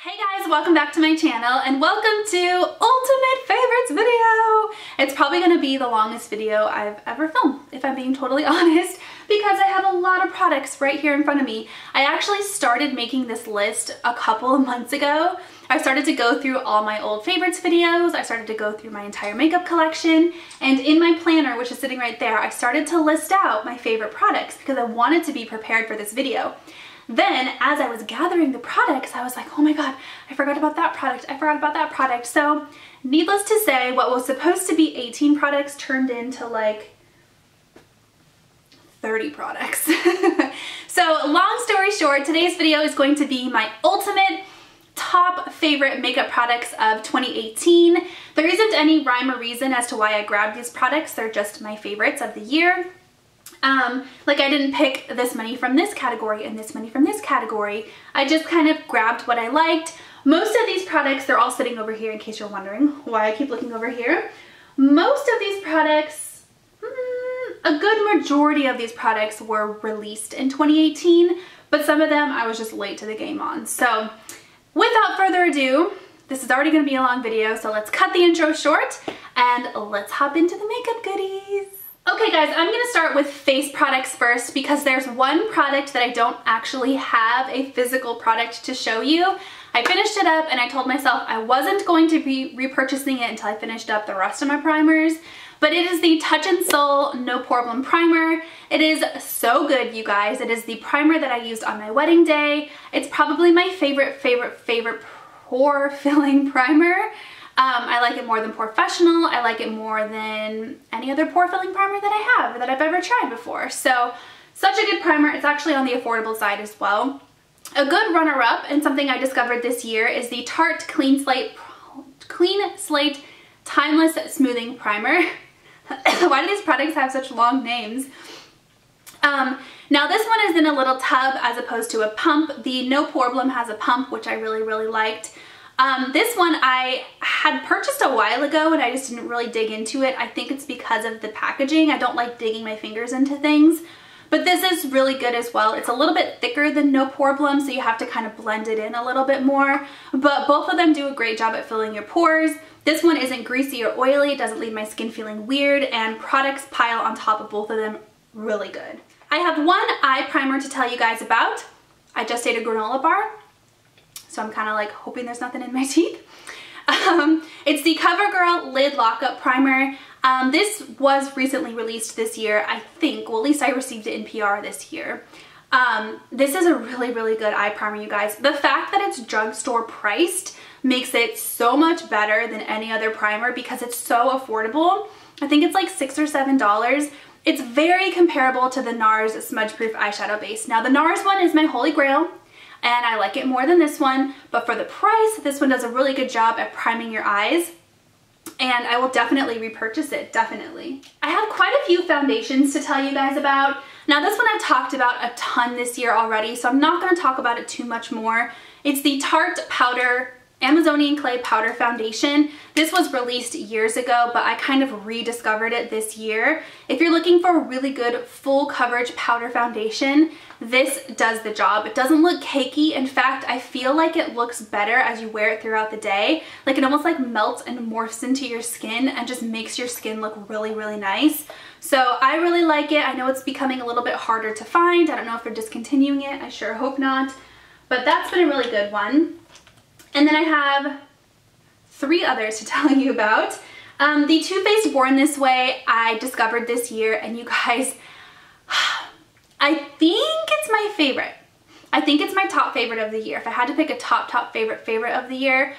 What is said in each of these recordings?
Hey guys, welcome back to my channel and welcome to Ultimate Favorites video. It's probably going to be the longest video I've ever filmed, if I'm being totally honest, because I have a lot of products right here in front of me. I actually started making this list a couple of months ago. I started to go through all my old favorites videos. I started to go through my entire makeup collection, and in my planner, which is sitting right there, I started to list out my favorite products because I wanted to be prepared for this video. Then, as I was gathering the products, I was like, oh my god, I forgot about that product, I forgot about that product. So, needless to say, what was supposed to be 18 products turned into like 30 products. So, long story short, today's video is going to be my ultimate top favorite makeup products of 2018. There isn't any rhyme or reason as to why I grabbed these products, they're just my favorites of the year. Like I didn't pick this many from this category and this many from this category. I just kind of grabbed what I liked. Most of these products, they're all sitting over here in case you're wondering why I keep looking over here. Most of these products, a good majority of these products were released in 2018, but some of them I was just late to the game on. So without further ado, this is already going to be a long video, so let's cut the intro short and let's hop into the makeup goodies. Okay guys, I'm going to start with face products first because there's one product that I don't actually have a physical product to show you. I finished it up and I told myself I wasn't going to be repurchasing it until I finished up the rest of my primers, but it is the Touch in Sol No Problem Primer. It is so good, you guys. It is the primer that I used on my wedding day. It's probably my favorite pore filling primer. I like it more than Professional. I like it more than any other pore filling primer that I have or that I've ever tried before. So, such a good primer. It's actually on the affordable side as well. A good runner-up and something I discovered this year is the Tarte Clean Slate Timeless Smoothing Primer. Why do these products have such long names? Now this one is in a little tub as opposed to a pump. The No Problem has a pump, which I really liked. This one I had purchased a while ago and I just didn't really dig into it. I think it's because of the packaging. I don't like digging my fingers into things. But this is really good as well. It's a little bit thicker than No Problem, so you have to kind of blend it in a little bit more. But both of them do a great job at filling your pores. This one isn't greasy or oily. It doesn't leave my skin feeling weird, and products pile on top of both of them really good. I have one eye primer to tell you guys about. I just ate a granola bar, so I'm kind of like hoping there's nothing in my teeth. It's the CoverGirl Lid Lockup Primer. This was recently released this year, I think. Well, at least I received it in PR this year. This is a really good eye primer, you guys. The fact that it's drugstore priced makes it so much better than any other primer because it's so affordable. I think it's like $6 or $7. It's very comparable to the NARS Smudge Proof Eyeshadow Base. Now, the NARS one is my holy grail, and I like it more than this one, but for the price, this one does a really good job at priming your eyes, and I will definitely repurchase it, definitely. I have quite a few foundations to tell you guys about. Now this one I've talked about a ton this year already, so I'm not going to talk about it too much more. It's the Tarte Powder Amazonian Clay Powder Foundation. This was released years ago, but I kind of rediscovered it this year. If you're looking for a really good full coverage powder foundation, this does the job. It doesn't look cakey. In fact, I feel like it looks better as you wear it throughout the day. Like it almost like melts and morphs into your skin and just makes your skin look really nice. So I really like it. I know it's becoming a little bit harder to find. I don't know if they're discontinuing it. I sure hope not. But that's been a really good one. And then I have 3 others to tell you about. The Too Faced Born This Way I discovered this year, and you guys, I think it's my favorite. I think it's my top favorite of the year. If I had to pick a top favorite of the year,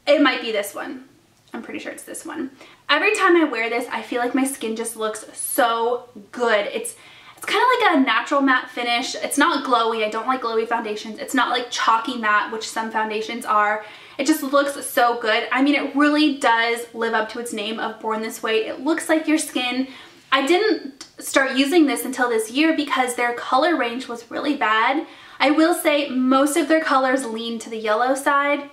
it might be this one. I'm pretty sure it's this one. Every time I wear this, I feel like my skin just looks so good. It's kind of like a natural matte finish. It's not glowy. I don't like glowy foundations. It's not like chalky matte, which some foundations are. It just looks so good. I mean, it really does live up to its name of Born This Way. It looks like your skin. I didn't start using this until this year because their color range was really bad. I will say most of their colors lean to the yellow side,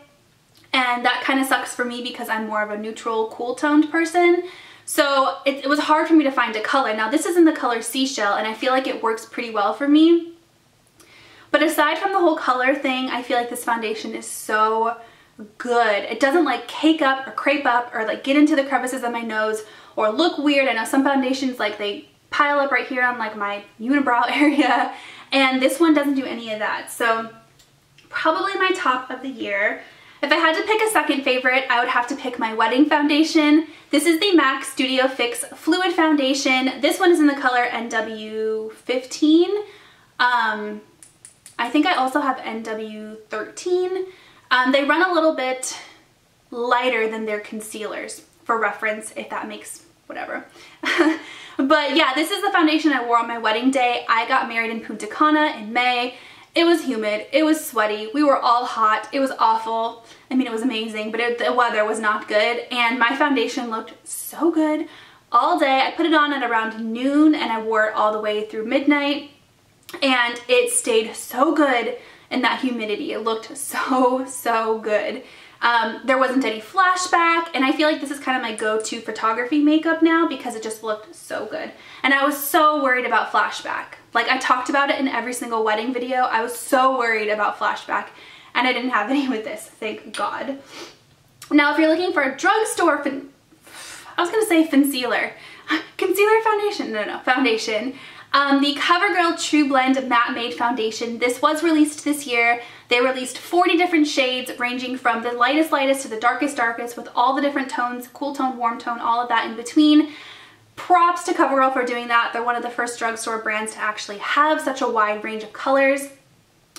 and that kind of sucks for me because I'm more of a neutral, cool toned person. So it was hard for me to find a color. Now this is in the color Seashell, and I feel like it works pretty well for me. But aside from the whole color thing, I feel like this foundation is so good. It doesn't like cake up or crepe up or like get into the crevices of my nose or look weird. I know some foundations like they pile up right here on like my unibrow area, and this one doesn't do any of that. So probably my top of the year. If I had to pick a second favorite, I would have to pick my wedding foundation. This is the MAC Studio Fix Fluid Foundation. This one is in the color NW15. I think I also have NW13. They run a little bit lighter than their concealers, for reference, if that makes whatever. But yeah, this is the foundation I wore on my wedding day. I got married in Punta Cana in May. It was humid, it was sweaty, we were all hot, it was awful. I mean, it was amazing, but the weather was not good, and my foundation looked so good all day. I put it on at around noon and I wore it all the way through midnight, and it stayed so good in that humidity. It looked so good. There wasn't any flashback, and I feel like this is kind of my go-to photography makeup now because it just looked so good. And I was so worried about flashback. Like, I talked about it in every single wedding video. I was so worried about flashback, and I didn't have any with this, thank God. Now, if you're looking for a drugstore, I was gonna say concealer. Concealer foundation, no, foundation. The CoverGirl True Blend Matte Made Foundation. This was released this year. They released 40 different shades ranging from the lightest to the darkest with all the different tones, cool tone, warm tone, all of that in between. Props to CoverGirl for doing that. They're one of the first drugstore brands to actually have such a wide range of colors.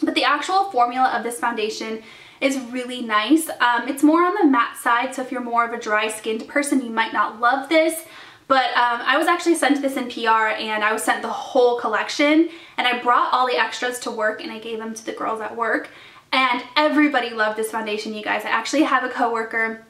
But the actual formula of this foundation is really nice. It's more on the matte side, so if you're more of a dry skinned person, you might not love this. But I was actually sent this in PR, and I was sent the whole collection, and I brought all the extras to work and I gave them to the girls at work, and everybody loved this foundation, you guys. I actually have a coworker,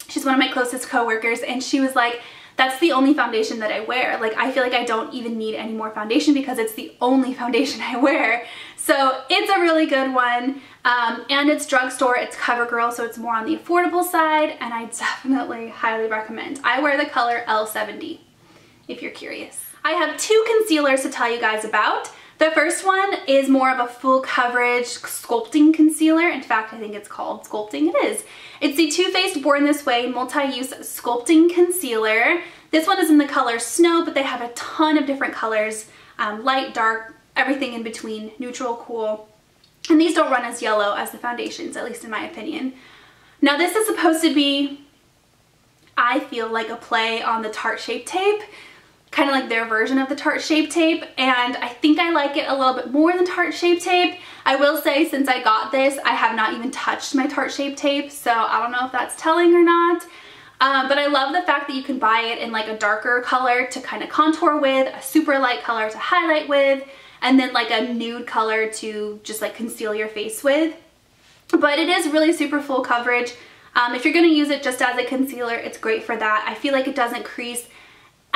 she's one of my closest coworkers, and she was like, that's the only foundation that I wear. Like, I feel like I don't even need any more foundation because it's the only foundation I wear. So it's a really good one. And it's drugstore, it's CoverGirl, so it's more on the affordable side, and I definitely highly recommend. I wear the color L70, if you're curious. I have two concealers to tell you guys about. The first one is more of a full coverage sculpting concealer. In fact, I think it's called sculpting. It is. It's the Too Faced Born This Way Multi-Use Sculpting Concealer. This one is in the color Snow, but they have a ton of different colors, light, dark, everything in between, neutral, cool. And these don't run as yellow as the foundations, at least in my opinion. Now this is supposed to be, I feel like, a play on the Tarte Shape Tape, kind of like their version of the Tarte Shape Tape, and I think I like it a little bit more than Tarte Shape Tape. I will say, since I got this, I have not even touched my Tarte Shape Tape, so I don't know if that's telling or not. But I love the fact that you can buy it in like a darker color to kind of contour with, a super light color to highlight with, and then like a nude color to just like conceal your face with. But it is really super full coverage. If you're going to use it just as a concealer, it's great for that. I feel like it doesn't crease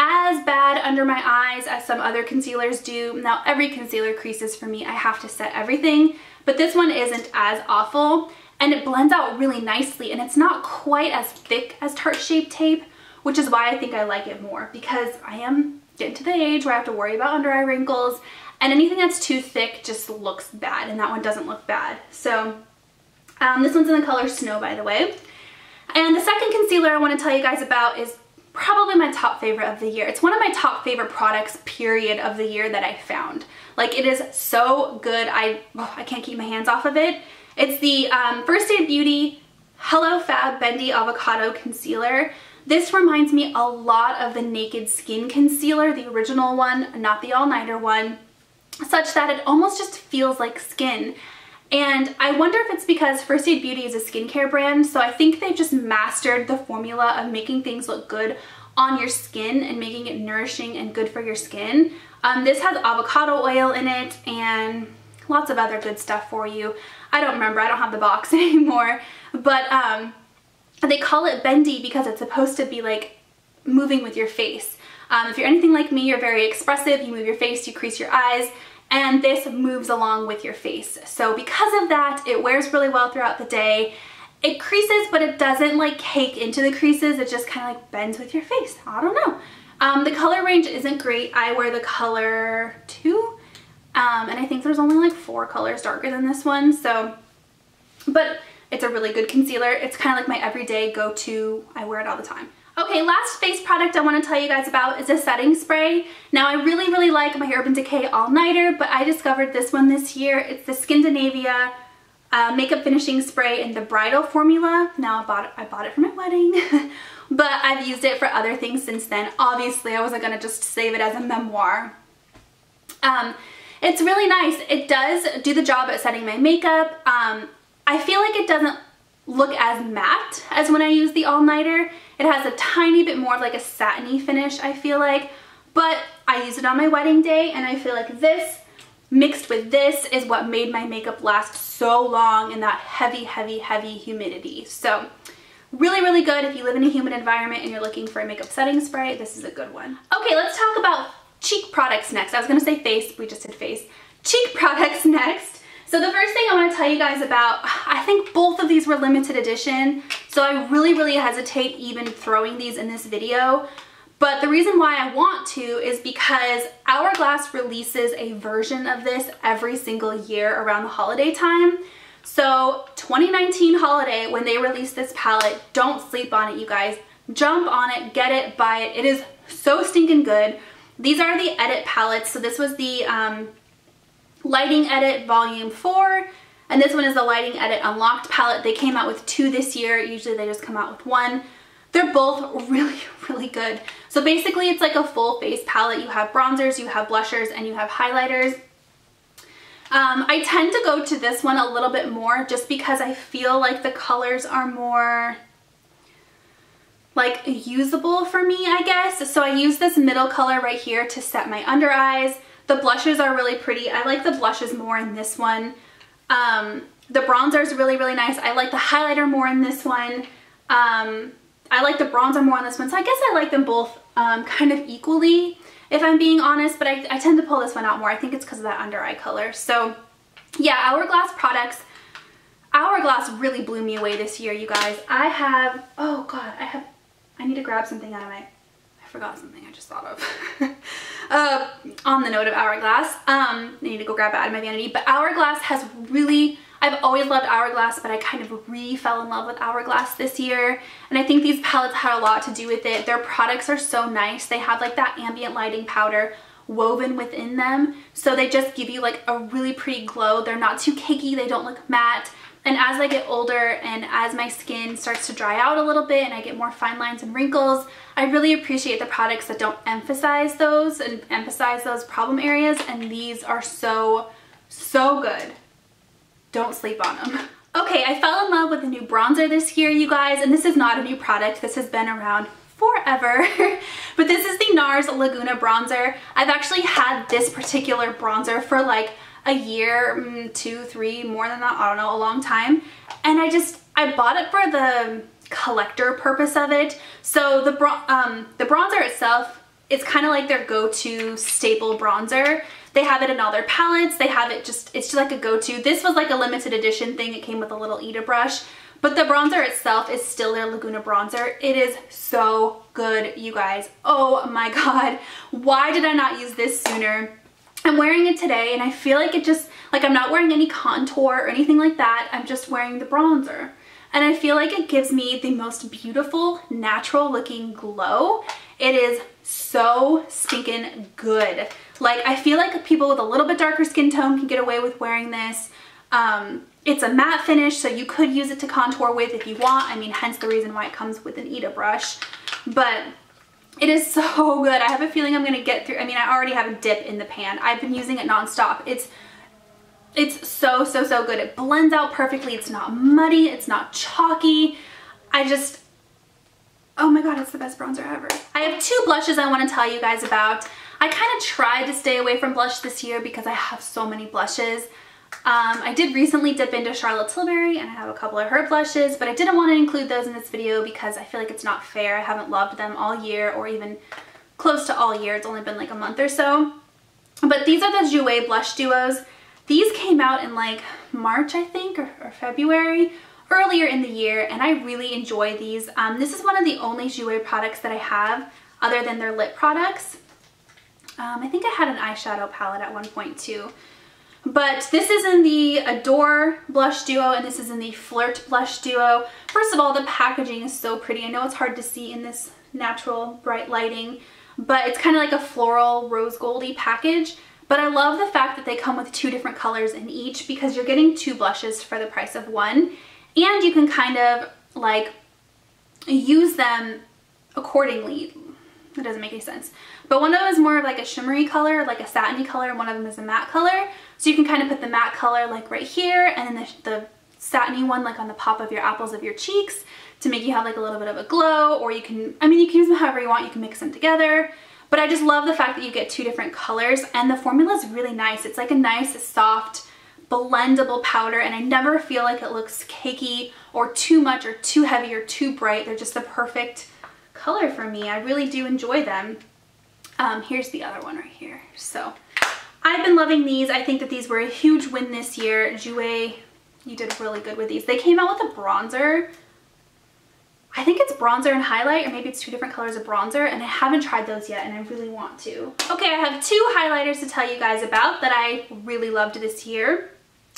as bad under my eyes as some other concealers do. Now, every concealer creases for me. I have to set everything, but this one isn't as awful, and it blends out really nicely, and it's not quite as thick as Tarte Shape Tape, which is why I think I like it more, because I am getting to the age where I have to worry about under eye wrinkles, and anything that's too thick just looks bad, and that one doesn't look bad. So this one's in the color Snow, by the way. And the second concealer I want to tell you guys about is probably my top favorite of the year. It's one of my top favorite products, period, of the year that I found. Like, it is so good. I can't keep my hands off of it. It's the First Aid Beauty Hello Fab Bendy Avocado Concealer. This reminds me a lot of the Naked Skin Concealer, the original one, not the all-nighter one, such that it almost just feels like skin. And I wonder if it's because First Aid Beauty is a skincare brand, so I think they've just mastered the formula of making things look good on your skin and making it nourishing and good for your skin. This has avocado oil in it and lots of other good stuff for you. I don't remember, I don't have the box anymore, but they call it bendy because it's supposed to be like moving with your face. If you're anything like me, you're very expressive, you move your face, you crease your eyes, and this moves along with your face. So because of that, it wears really well throughout the day. It creases, but it doesn't like cake into the creases. It just kind of like bends with your face. I don't know. The color range isn't great. I wear the color 2. And I think there's only like 4 colors darker than this one, so, but it's a really good concealer. It's kind of like my everyday go-to. I wear it all the time. Okay, last face product I want to tell you guys about is a setting spray. Now I really like my Urban Decay All Nighter, but I discovered this one this year. It's the Skindinavia makeup finishing spray in the bridal formula. Now I bought it for my wedding, but I've used it for other things since then. Obviously I wasn't gonna just save it as a memoir. It's really nice. It does do the job at setting my makeup. I feel like it doesn't look as matte as when I use the All Nighter. It has a tiny bit more of like a satiny finish, I feel like, but I used it on my wedding day and I feel like this mixed with this is what made my makeup last so long in that heavy humidity. So really good if you live in a humid environment and you're looking for a makeup setting spray. This is a good one. Okay, let's talk about cheek products next. I was gonna say face, we just did face. Cheek products next. So the first thing I want to tell you guys about, I think both of these were limited edition, so I really hesitate even throwing these in this video. But the reason why I want to is because Hourglass releases a version of this every single year around the holiday time. So 2019 holiday, when they release this palette, don't sleep on it, you guys. Jump on it, get it, buy it. It is so stinking good. These are the edit palettes. So this was the Lighting Edit Volume 4, and this one is the Lighting Edit Unlocked palette. They came out with 2 this year. Usually they just come out with 1. They're both really good. So basically it's like a full face palette. You have bronzers, you have blushers, and you have highlighters. I tend to go to this one a little bit more just because I feel like the colors are more like usable for me, I guess. So I use this middle color right here to set my under eyes. The blushes are really pretty. I like the blushes more in this one. The bronzer is really nice. I like the highlighter more in this one. I like the bronzer more on this one. So I guess I like them both kind of equally, if I'm being honest, but I tend to pull this one out more. I think it's because of that under eye color. So yeah, Hourglass products. Hourglass really blew me away this year, you guys. I have, oh God, I need to grab something out of my, I forgot something I just thought of. On the note of Hourglass, I need to go grab it out of my vanity, but Hourglass has really, I've always loved Hourglass, but I kind of fell in love with Hourglass this year, and I think these palettes had a lot to do with it. Their products are so nice. They have like that ambient lighting powder woven within them, so they just give you like a really pretty glow. They're not too cakey, they don't look matte. And as I get older and as my skin starts to dry out a little bit and I get more fine lines and wrinkles, I really appreciate the products that don't emphasize those and emphasize those problem areas, and these are so good. Don't sleep on them. Okay, I fell in love with a new bronzer this year, you guys, and this is not a new product. This has been around forever, but this is the NARS Laguna bronzer. I've actually had this particular bronzer for like a year, 2, 3, more than that, I don't know, a long time. And I bought it for the collector purpose of it. So the bronzer itself is kind of like their go-to staple bronzer. They have it in all their palettes. They have it it's just like a go-to. This was like a limited edition thing. It came with a little Ita brush, but the bronzer itself is still their Laguna bronzer. It is so good, you guys. Oh my God. Why did I not use this sooner? I'm wearing it today and I feel like it just, like I'm not wearing any contour or anything like that. I'm just wearing the bronzer. And I feel like it gives me the most beautiful, natural looking glow. It is so stinking good. Like, I feel like people with a little bit darker skin tone can get away with wearing this. It's a matte finish, so you could use it to contour with if you want. I mean, hence the reason why it comes with an Ita brush. But it is so good. I have a feeling I'm gonna get through. I mean, I already have a dip in the pan. I've been using it nonstop. It's so good. It blends out perfectly. It's not muddy. It's not chalky. Oh my God, it's the best bronzer ever. I have 2 blushes I want to tell you guys about. I kind of tried to stay away from blush this year because I have so many blushes. I did recently dip into Charlotte Tilbury and I have a couple of her blushes, but I didn't want to include those in this video because I feel like it's not fair. I haven't loved them all year or even close to all year. It's only been like a month or so. But these are the Jouer blush duos. These came out in like March, I think, or February, earlier in the year, and I really enjoy these. This is one of the only Jouer products that I have other than their lip products. I think I had an eyeshadow palette at one point too. But this is in the Adore Blush Duo, and this is in the Flirt Blush Duo. First of all, the packaging is so pretty. I know it's hard to see in this natural bright lighting, but it's kind of like a floral rose goldy package. But I love the fact that they come with 2 different colors in each, because you're getting 2 blushes for the price of 1. And you can kind of like use them accordingly. It doesn't make any sense. But one of them is more of like a shimmery color, like a satiny color, and one of them is a matte color. So you can kind of put the matte color like right here, and then the satiny one like on the pop of your apples of your cheeks to make you have like a little bit of a glow. Or you can, I mean, you can use them however you want. You can mix them together. But I just love the fact that you get 2 different colors, and the formula is really nice. It's like a nice, soft, blendable powder, and I never feel like it looks cakey or too much or too heavy or too bright. They're just the perfect color for me. I really do enjoy them. Here's the other one right here. So I've been loving these. I think that these were a huge win this year. Jouer, you did really good with these. They came out with a bronzer. I think it's bronzer and highlight, or maybe it's 2 different colors of bronzer, and I haven't tried those yet, and I really want to. Okay, I have 2 highlighters to tell you guys about that I really loved this year.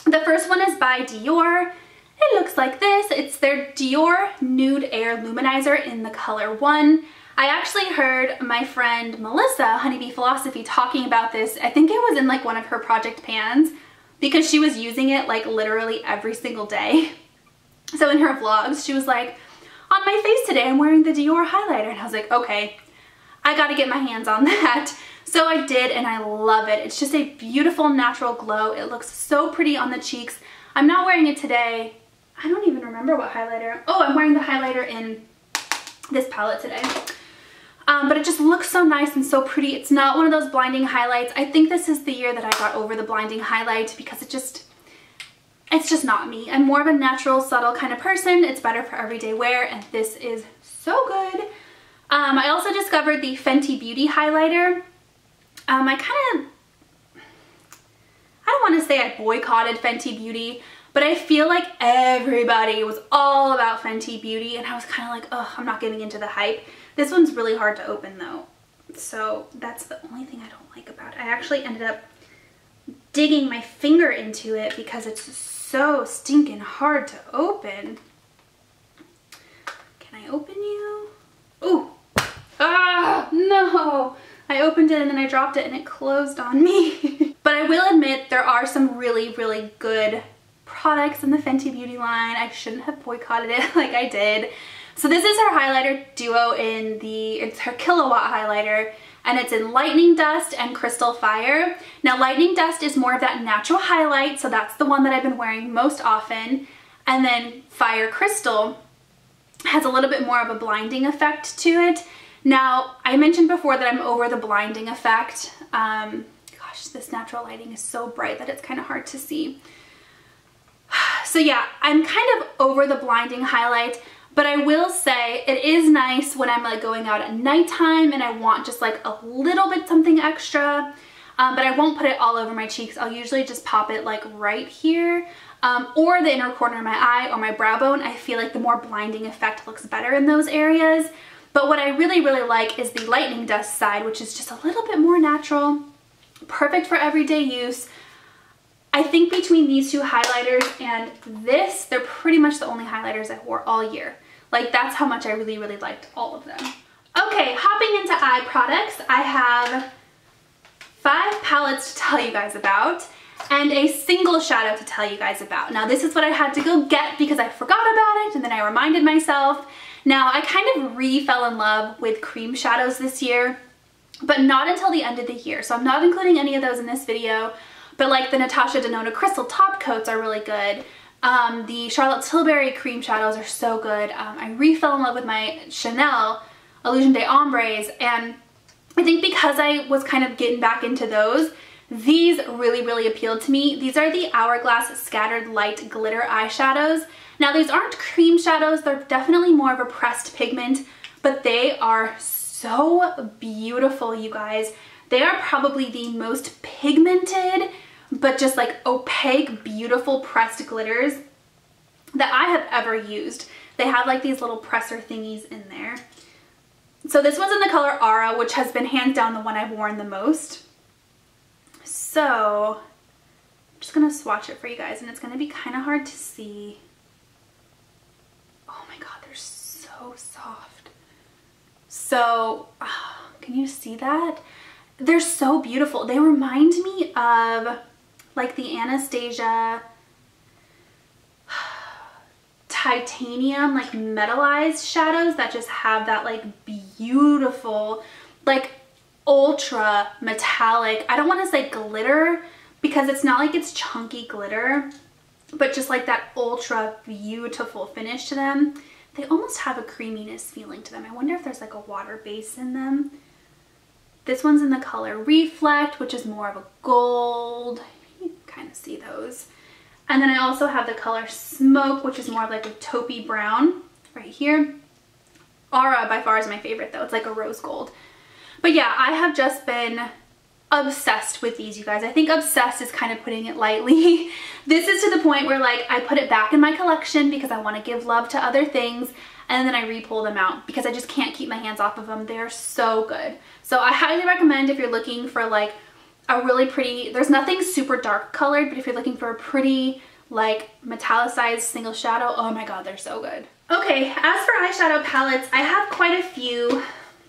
The first one is by Dior. It looks like this. It's their Dior Nude Air Luminizer in the color 1. I actually heard my friend Melissa, Honeybee Philosophy, talking about this. I think it was in like one of her project pans, because she was using it like literally every single day. So in her vlogs, she was like, on my face today, I'm wearing the Dior highlighter. And I was like, okay, I gotta get my hands on that. So I did, and I love it. It's just a beautiful natural glow. It looks so pretty on the cheeks. I'm not wearing it today. I don't even remember what highlighter. Oh, I'm wearing the highlighter in this palette today. But it just looks so nice and so pretty. It's not one of those blinding highlights. I think this is the year that I got over the blinding highlight, because it's just not me. I'm more of a natural, subtle kind of person. It's better for everyday wear, and this is so good. I also discovered the Fenty Beauty highlighter. I don't want to say I boycotted Fenty Beauty, but I feel like everybody was all about Fenty Beauty, and I was kind of like, oh, I'm not getting into the hype. This one's really hard to open though, so that's the only thing I don't like about it. I actually ended up digging my finger into it because it's so stinking hard to open. Can I open you? Ooh. Ah, no. I opened it and then I dropped it and it closed on me. But I will admit there are some really, really good products in the Fenty Beauty line. I shouldn't have boycotted it like I did. So this is her highlighter duo it's her Kilowatt highlighter, and it's in Lightning Dust and Crystal Fire. Now Lightning Dust is more of that natural highlight, so that's the one that I've been wearing most often. And then Fire Crystal has a little bit more of a blinding effect to it. Now, I mentioned before that I'm over the blinding effect. Gosh, this natural lighting is so bright that it's kind of hard to see. So yeah, I'm kind of over the blinding highlight, but I will say it is nice when I'm like going out at nighttime and I want just like a little bit something extra, but I won't put it all over my cheeks. I'll usually just pop it like right here, or the inner corner of my eye or my brow bone. I feel like the more blinding effect looks better in those areas. But what I really, really like is the Lightning Dust side, which is just a little bit more natural, perfect for everyday use. I think between these two highlighters and this, they're pretty much the only highlighters I wore all year. Like, that's how much I really, really liked all of them. Okay, hopping into eye products, I have 5 palettes to tell you guys about and a single shadow to tell you guys about. Now, this is what I had to go get because I forgot about it and then I reminded myself. Now, I kind of fell in love with cream shadows this year, but not until the end of the year. So I'm not including any of those in this video, but like the Natasha Denona Crystal top coats are really good. The Charlotte Tilbury cream shadows are so good. I fell in love with my Chanel Illusion des Ombres, and I think because I was kind of getting back into those, these really, really appealed to me. These are the Hourglass Scattered Light Glitter eyeshadows. Now, these aren't cream shadows. They're definitely more of a pressed pigment, but they are so beautiful, you guys. They are probably the most pigmented, but just like opaque, beautiful pressed glitters that I have ever used. They have like these little presser thingies in there. So this one's in the color Aura, which has been hands down the one I've worn the most. So I'm just gonna swatch it for you guys, and it's gonna be kind of hard to see. Oh my god, they're so soft. So can you see that? They're so beautiful. They remind me of like the Anastasia titanium, like metallized shadows that just have that like beautiful, like ultra metallic, I don't want to say glitter because it's not like it's chunky glitter, but just like that ultra beautiful finish to them. They almost have a creaminess feeling to them. I wonder if there's like a water base in them. This one's in the color Reflect, which is more of a gold. You can kind of see those. And then I also have the color Smoke, which is more of like a taupey brown right here. Aura by far is my favorite though. It's like a rose gold. But yeah, I have just been obsessed with these, you guys. I think obsessed is kind of putting it lightly. This is to the point where like I put it back in my collection because I want to give love to other things, and then I re-pull them out because I just can't keep my hands off of them. They're so good. So I highly recommend if you're looking for like a really pretty, there's nothing super dark colored, but if you're looking for a pretty like metallicized single shadow, oh my god, they're so good. Okay, as for eyeshadow palettes, I have quite a few.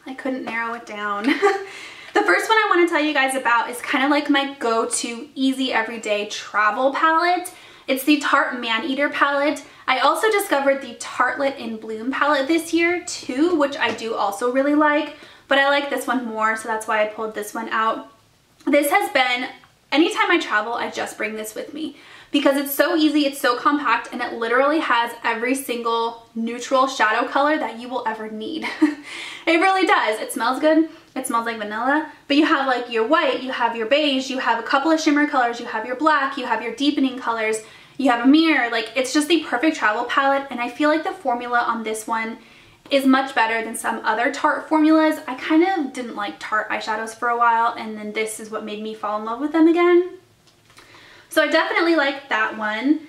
I couldn't narrow it down. The first one I want to tell you guys about is kind of like my go-to easy everyday travel palette. It's the Tarte Maneater palette. I also discovered the Tartelette in Bloom palette this year too, which I do also really like, but I like this one more, so that's why I pulled this one out. This has been, anytime I travel, I just bring this with me because it's so easy, it's so compact, and it literally has every single neutral shadow color that you will ever need. It really does. It smells good. It smells like vanilla, but you have like your white, you have your beige, you have a couple of shimmer colors, you have your black, you have your deepening colors, you have a mirror. Like, it's just the perfect travel palette, and I feel like the formula on this one is much better than some other Tarte formulas. I kind of didn't like Tarte eyeshadows for a while, and then this is what made me fall in love with them again. So I definitely like that one.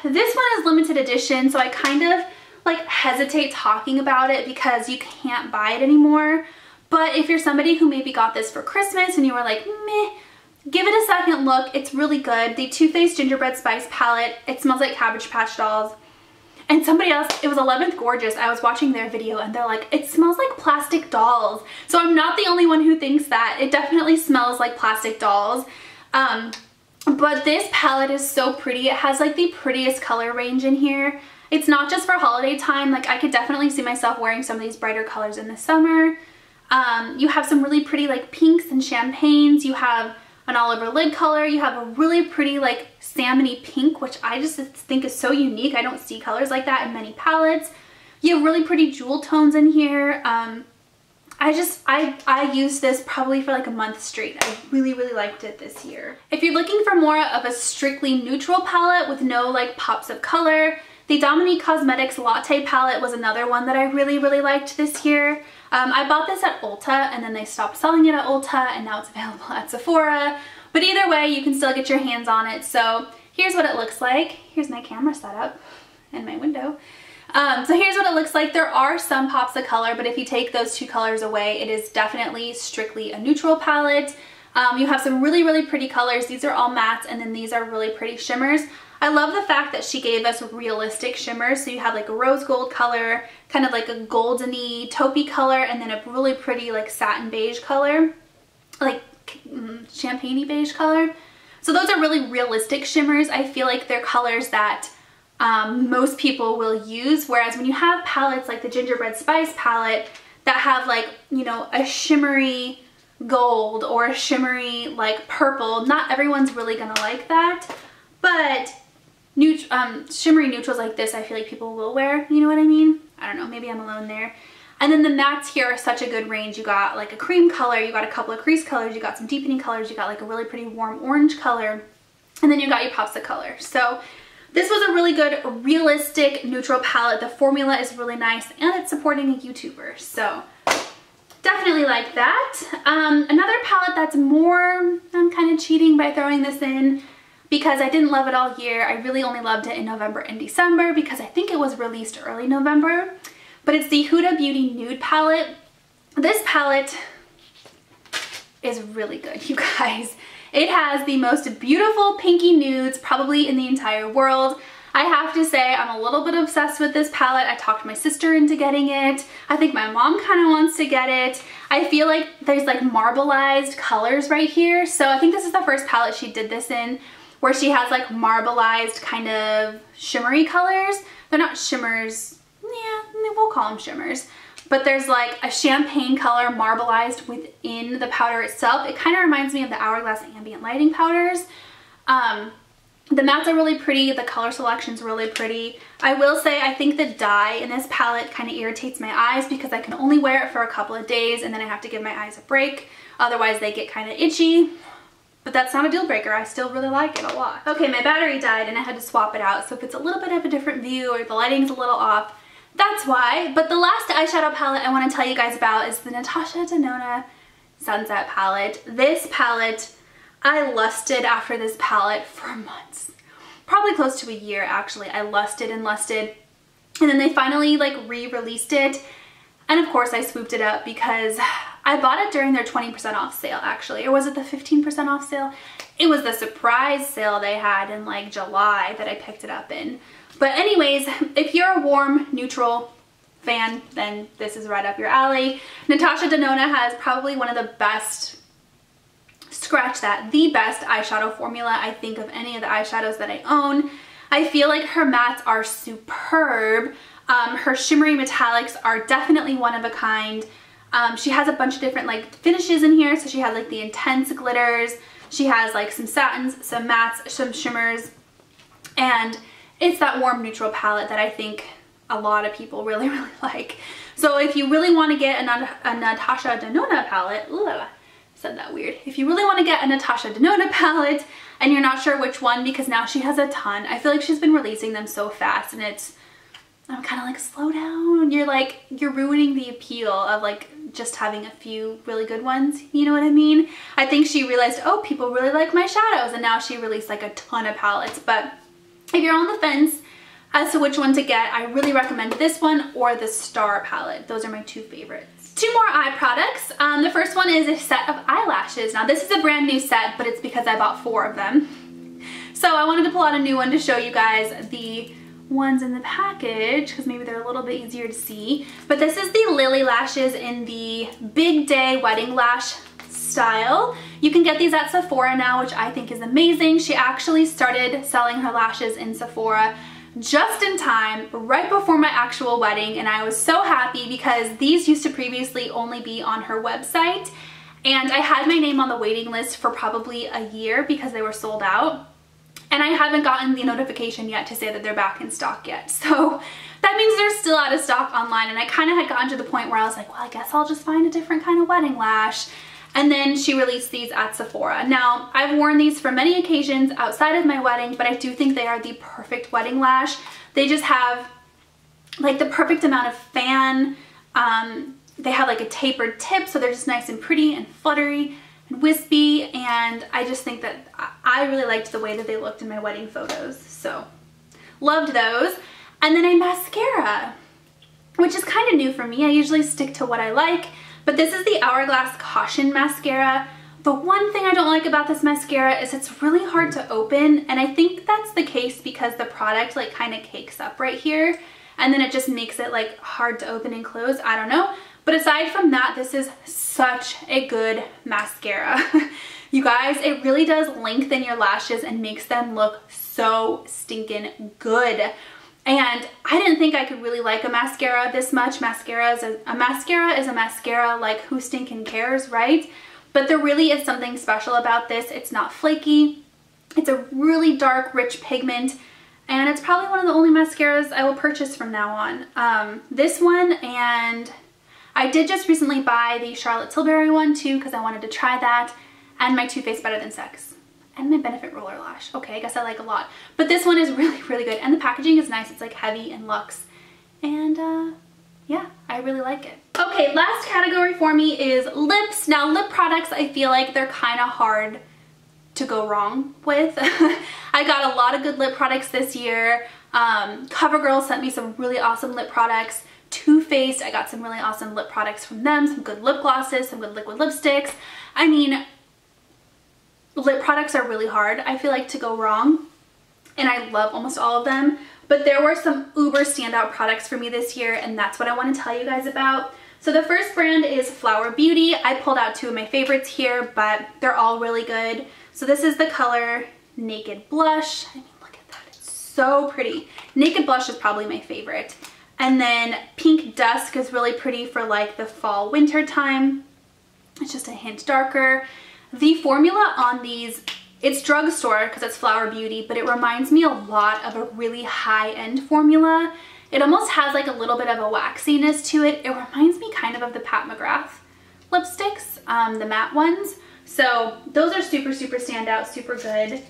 This one is limited edition, so I kind of like hesitate talking about it because you can't buy it anymore. But if you're somebody who maybe got this for Christmas and you were like, meh, give it a second look. It's really good. The Too Faced Gingerbread Spice palette. It smells like Cabbage Patch Dolls. And somebody else, it was 11th Gorgeous, I was watching their video and they're like, it smells like plastic dolls. So I'm not the only one who thinks that. It definitely smells like plastic dolls. But this palette is so pretty. It has like the prettiest color range in here. It's not just for holiday time. Like, I could definitely see myself wearing some of these brighter colors in the summer. You have some really pretty like pinks and champagnes. You have an all over lid color. You have a really pretty like salmony pink, which I just think is so unique. I don't see colors like that in many palettes. You have really pretty jewel tones in here. I used this probably for like a month straight. I really liked it this year. If you're looking for more of a strictly neutral palette with no like pops of color, the Dominique Cosmetics Latte palette was another one that I really liked this year. I bought this at Ulta and then they stopped selling it at Ulta and now it's available at Sephora. But either way, you can still get your hands on it. So here's what it looks like. Here's my camera setup and my window. So here's what it looks like. There are some pops of color, but if you take those two colors away, it is definitely strictly a neutral palette. You have some really pretty colors. These are all mattes, and then these are really pretty shimmers. I love the fact that she gave us realistic shimmers. So you have like a rose gold color, kind of like a goldeny taupey color, and then a really pretty like satin beige color, like champagne-y beige color. So those are really realistic shimmers. I feel like they're colors that most people will use, whereas when you have palettes like the Gingerbread Spice palette that have like, you know, a shimmery gold or a shimmery like purple, not everyone's really gonna like that, but shimmery neutrals like this I feel like people will wear, you know what I mean? I don't know, maybe I'm alone there. And then the mattes here are such a good range. You got like a cream color, you got a couple of crease colors, you got some deepening colors, you got like a really pretty warm orange color, and then you got your pops of color. So this was a really good realistic neutral palette. The formula is really nice and it's supporting a YouTuber, so definitely like that. Another palette that's more, I'm kind of cheating by throwing this in because I didn't love it all year. I really only loved it in November and December because I think it was released early November. But it's the Huda Beauty Nude palette. This palette is really good, you guys. It has the most beautiful pinky nudes probably in the entire world. I have to say I'm a little bit obsessed with this palette. I talked my sister into getting it. I think my mom kind of wants to get it. I feel like there's like marbleized colors right here. So I think this is the first palette she did this in, where she has like marbleized kind of shimmery colors. They're not shimmers. Yeah, we'll call them shimmers. But there's like a champagne color marbleized within the powder itself. It kind of reminds me of the Hourglass ambient lighting powders. The mattes are really pretty. The color selection's really pretty. I will say I think the dye in this palette kind of irritates my eyes because I can only wear it for a couple of days and then I have to give my eyes a break. Otherwise they get kind of itchy. But that's not a deal breaker. I still really like it a lot. Okay, my battery died and I had to swap it out. So if it's a little bit of a different view or the lighting's a little off, that's why. But the last eyeshadow palette I want to tell you guys about is the Natasha Denona Sunset palette. This palette, I lusted after this palette for months. Probably close to a year actually. I lusted and lusted. And then they finally like re-released it. And of course I swooped it up because I bought it during their 20% off sale actually. Or was it the 15% off sale? It was the surprise sale they had in like July that I picked it up in. But anyways, if you're a warm, neutral fan, then this is right up your alley. Natasha Denona has probably one of the best, scratch that, the best eyeshadow formula I think of any of the eyeshadows that I own. I feel like her mattes are superb. Her shimmery metallics are definitely one of a kind. She has a bunch of different like finishes in here. So she has like the intense glitters. She has like some satins, some mattes, some shimmers, and it's that warm neutral palette that I think a lot of people really, really like. So if you really want to get a Natasha Denona palette, ooh, I said that weird. If you really want to get a Natasha Denona palette and you're not sure which one because now she has a ton, I feel like she's been releasing them so fast and I'm kind of like, slow down. You're ruining the appeal of like just having a few really good ones. You know what I mean? I think she realized, oh, people really like my shadows, and now she released like a ton of palettes. But if you're on the fence as to which one to get, I really recommend this one or the Star palette. Those are my two favorites. Two more eye products. The first one is a set of eyelashes. Now this is a brand new set, but it's because I bought 4 of them. So I wanted to pull out a new one to show you guys the ones in the package because maybe they're a little bit easier to see. But this is the Lily lashes in the Big Day Wedding Lash style. You can get these at Sephora now, which I think is amazing. She actually started selling her lashes in Sephora just in time, right before my actual wedding, and I was so happy because these used to previously only be on her website, and I had my name on the waiting list for probably a year because they were sold out, and I haven't gotten the notification yet to say that they're back in stock yet. So that means they're still out of stock online, and I kind of had gotten to the point where I was like, well, I guess I'll just find a different kind of wedding lash. And then she released these at Sephora. Now, I've worn these for many occasions outside of my wedding, but I do think they are the perfect wedding lash. They just have like the perfect amount of fan. They have like a tapered tip, so they're just nice and pretty and fluttery and wispy. And I just think that I really liked the way that they looked in my wedding photos. So, loved those. And then a mascara, which is kind of new for me. I usually stick to what I like. But this is the Hourglass Caution Mascara. The one thing I don't like about this mascara is it's really hard to open, and I think that's the case because the product like kind of cakes up right here, and then it just makes it like hard to open and close. I don't know. But aside from that, this is such a good mascara. You guys, it really does lengthen your lashes and makes them look so stinking good. And I didn't think I could really like a mascara this much. Mascara is a mascara, like who stinking cares, right? But there really is something special about this. It's not flaky. It's a really dark, rich pigment. And it's probably one of the only mascaras I will purchase from now on. This one, and I did just recently buy the Charlotte Tilbury one too because I wanted to try that. And my Too Faced Better Than Sex. And my Benefit Roller Lash. Okay, I guess I like a lot. But this one is really, really good. And the packaging is nice. It's like heavy and luxe. And yeah, I really like it. Okay, last category for me is lips. Now, lip products, I feel like they're kind of hard to go wrong with. I got a lot of good lip products this year. CoverGirl sent me some really awesome lip products. Too Faced. I got some really awesome lip products from them, some good lip glosses, some good liquid lipsticks. I mean, lip products are really hard, I feel like, to go wrong, and I love almost all of them, but there were some uber standout products for me this year, and that's what I want to tell you guys about. So the first brand is Flower Beauty. I pulled out two of my favorites here, but they're all really good. So this is the color Naked Blush. I mean, look at that, it's so pretty. Naked Blush is probably my favorite. And then Pink Dusk is really pretty for like the fall winter time. It's just a hint darker. The formula on these, it's drugstore because it's Flower Beauty, but it reminds me a lot of a really high-end formula. It almost has like a little bit of a waxiness to it. It reminds me kind of the Pat McGrath lipsticks, the matte ones. So those are super, super standout, super good.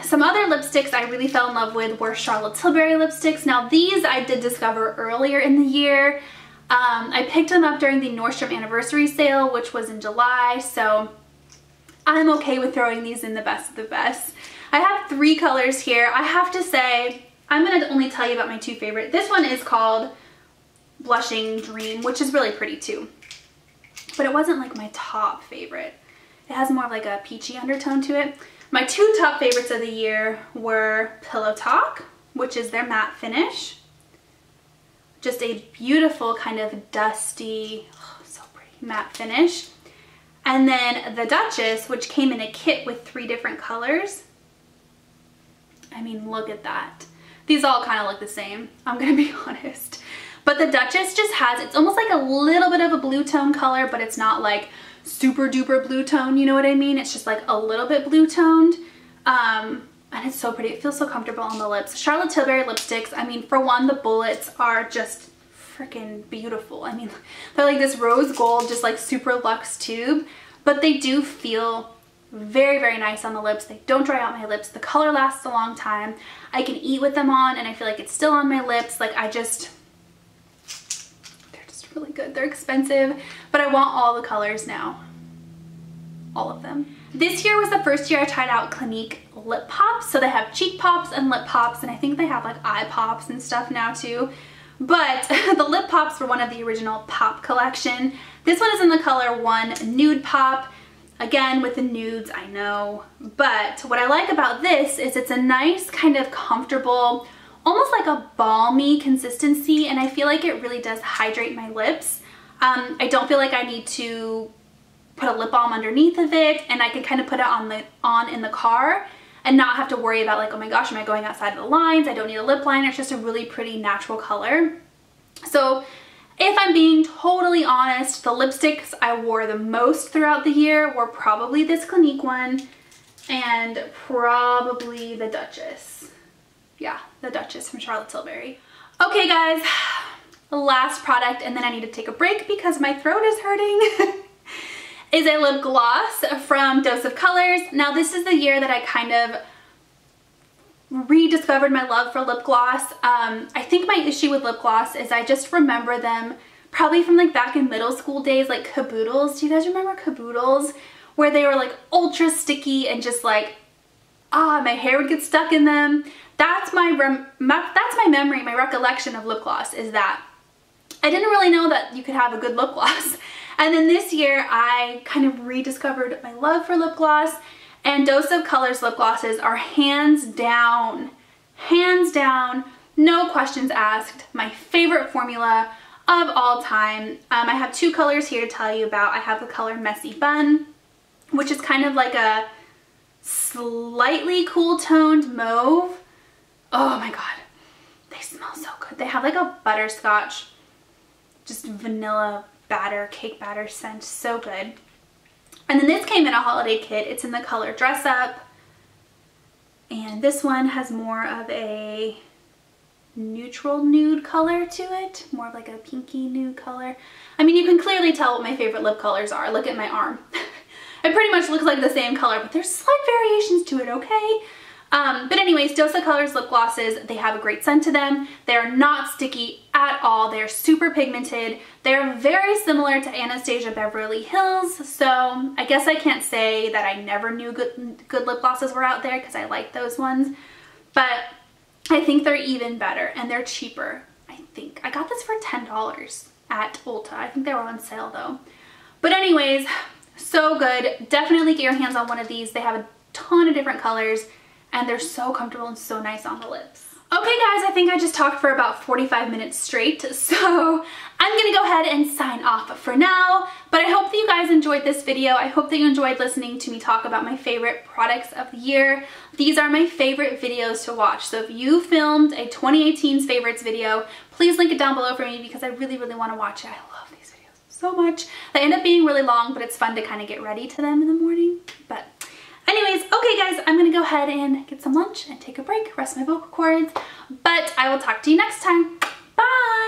Some other lipsticks I really fell in love with were Charlotte Tilbury lipsticks. Now these I did discover earlier in the year. I picked them up during the Nordstrom anniversary sale, which was in July, so I'm okay with throwing these in the best of the best. I have three colors here. I have to say, I'm going to only tell you about my two favorite. This one is called Blushing Dream, which is really pretty too, but it wasn't like my top favorite. It has more of like a peachy undertone to it. My two top favorites of the year were Pillow Talk, which is their matte finish. Just a beautiful kind of dusty, oh, so pretty, matte finish. And then the Duchess, which came in a kit with 3 different colors. I mean, look at that. These all kind of look the same, I'm gonna be honest. But the Duchess just has, it's almost like a little bit of a blue tone color, but it's not like super duper blue tone, you know what I mean? It's just like a little bit blue toned. And it's so pretty. It feels so comfortable on the lips. Charlotte Tilbury lipsticks, I mean, for one, the bullets are just freaking beautiful. I mean, they're like this rose gold, just like super luxe tube, but they do feel very, very nice on the lips. They don't dry out my lips. The color lasts a long time. I can eat with them on and I feel like it's still on my lips. Like they're just really good. They're expensive, but I want all the colors now. All of them. This year was the first year I tried out Clinique lip pops. So they have cheek pops and lip pops, and I think they have like eye pops and stuff now too. But the lip pops were one of the original pop collection. This one is in the color 1 Nude Pop. Again, with the nudes, I know. But what I like about this is it's a nice kind of comfortable, almost like a balmy consistency, and I feel like it really does hydrate my lips. I don't feel like I need to put a lip balm underneath of it, and I can kind of put it on in the car and not have to worry about like, oh my gosh, am I going outside of the lines? I don't need a lip liner. It's just a really pretty natural color. So if I'm being totally honest, the lipsticks I wore the most throughout the year were probably this Clinique one and probably the Duchess. Yeah, the Duchess from Charlotte Tilbury. Okay guys, last product, and then I need to take a break because my throat is hurting. Is a lip gloss from Dose of Colors. Now this is the year that I kind of rediscovered my love for lip gloss. I think my issue with lip gloss is I just remember them probably from like back in middle school days, like Caboodles. Do you guys remember Caboodles? Where they were like ultra sticky and just like, my hair would get stuck in them. That's my memory, my recollection of lip gloss, is that I didn't really know that you could have a good lip gloss. And then this year I kind of rediscovered my love for lip gloss, and Dose of Colors lip glosses are hands down, no questions asked, my favorite formula of all time. I have 2 colors here to tell you about. I have the color Messy Bun, which is kind of like a slightly cool toned mauve. Oh my god, they smell so good. They have like a butterscotch, just vanilla batter, cake batter scent, so good. And then this came in a holiday kit. It's in the color Dress Up, and this one has more of a neutral nude color to it, more of like a pinky nude color. I mean, you can clearly tell what my favorite lip colors are. Look at my arm. It pretty much looks like the same color, but there's slight variations to it, okay? But anyways, Dose of Colors lip glosses, they have a great scent to them. They're not sticky at all. They're super pigmented. They're very similar to Anastasia Beverly Hills, so I guess I can't say that I never knew good lip glosses were out there because I like those ones. But I think they're even better and they're cheaper. I think. I got this for $10 at Ulta. I think they were on sale though. But anyways, so good. Definitely get your hands on one of these. They have a ton of different colors and they're so comfortable and so nice on the lips. Okay guys, I think I just talked for about 45 minutes straight, so I'm gonna go ahead and sign off for now. But I hope that you guys enjoyed this video. I hope that you enjoyed listening to me talk about my favorite products of the year. These are my favorite videos to watch. So if you filmed a 2018's favorites video, please link it down below for me because I really, really want to watch it. I love these videos so much. They end up being really long, but it's fun to kind of get ready to them in the morning. But anyways, okay guys, I'm gonna go ahead and get some lunch and take a break, rest my vocal cords, but I will talk to you next time.